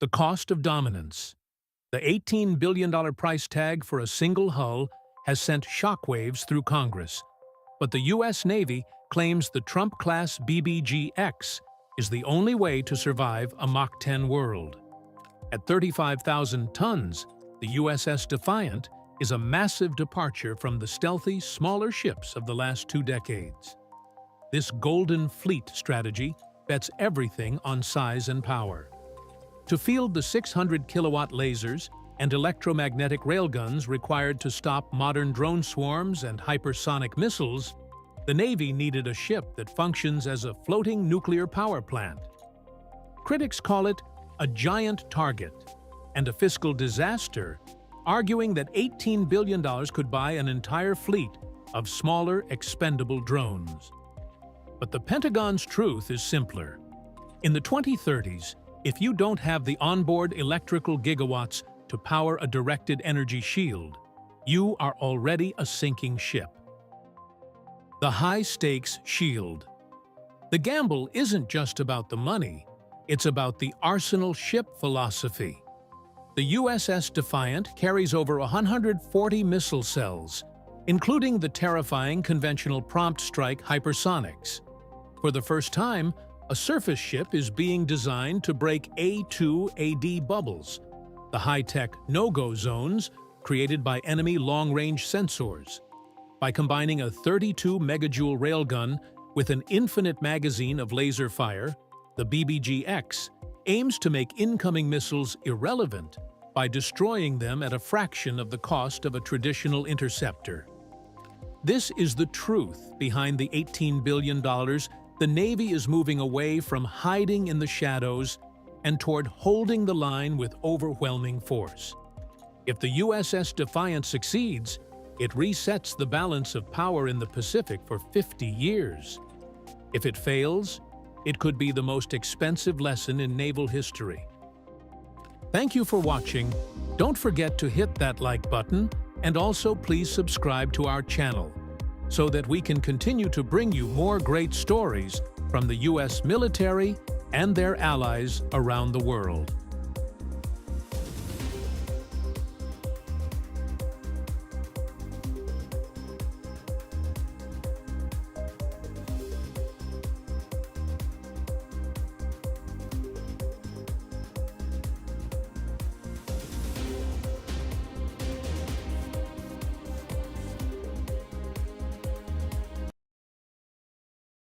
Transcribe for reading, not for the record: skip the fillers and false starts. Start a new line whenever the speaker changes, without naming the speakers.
The cost of dominance. The $18 billion price tag for a single hull has sent shockwaves through Congress, but the U.S. Navy claims the Trump-class BBG-X is the only way to survive a Mach 10 world. At 35,000 tons, the USS Defiant is a massive departure from the stealthy, smaller ships of the last 2 decades. This golden fleet strategy bets everything on size and power. To field the 600-kilowatt lasers and electromagnetic railguns required to stop modern drone swarms and hypersonic missiles, the Navy needed a ship that functions as a floating nuclear power plant. Critics call it a giant target and a fiscal disaster, arguing that $18 billion could buy an entire fleet of smaller, expendable drones. But the Pentagon's truth is simpler. In the 2030s, if you don't have the onboard electrical gigawatts to power a directed energy shield, you are already a sinking ship. The high-stakes shield. The gamble isn't just about the money, it's about the arsenal ship philosophy. The USS Defiant carries over 140 missile cells, including the terrifying conventional prompt strike hypersonics. For the first time, a surface ship is being designed to break A2AD bubbles, the high-tech no-go zones created by enemy long-range sensors. By combining a 32 megajoule railgun with an infinite magazine of laser fire, the BBG-X aims to make incoming missiles irrelevant by destroying them at a fraction of the cost of a traditional interceptor. This is the truth behind the $18 billion the Navy is moving away from hiding in the shadows and toward holding the line with overwhelming force. If the USS Defiant succeeds, it resets the balance of power in the Pacific for 50 years. If it fails, it could be the most expensive lesson in naval history. Thank you for watching. Don't forget to hit that like button and also please subscribe to our channel so that we can continue to bring you more great stories from the U.S. military and their allies around the world.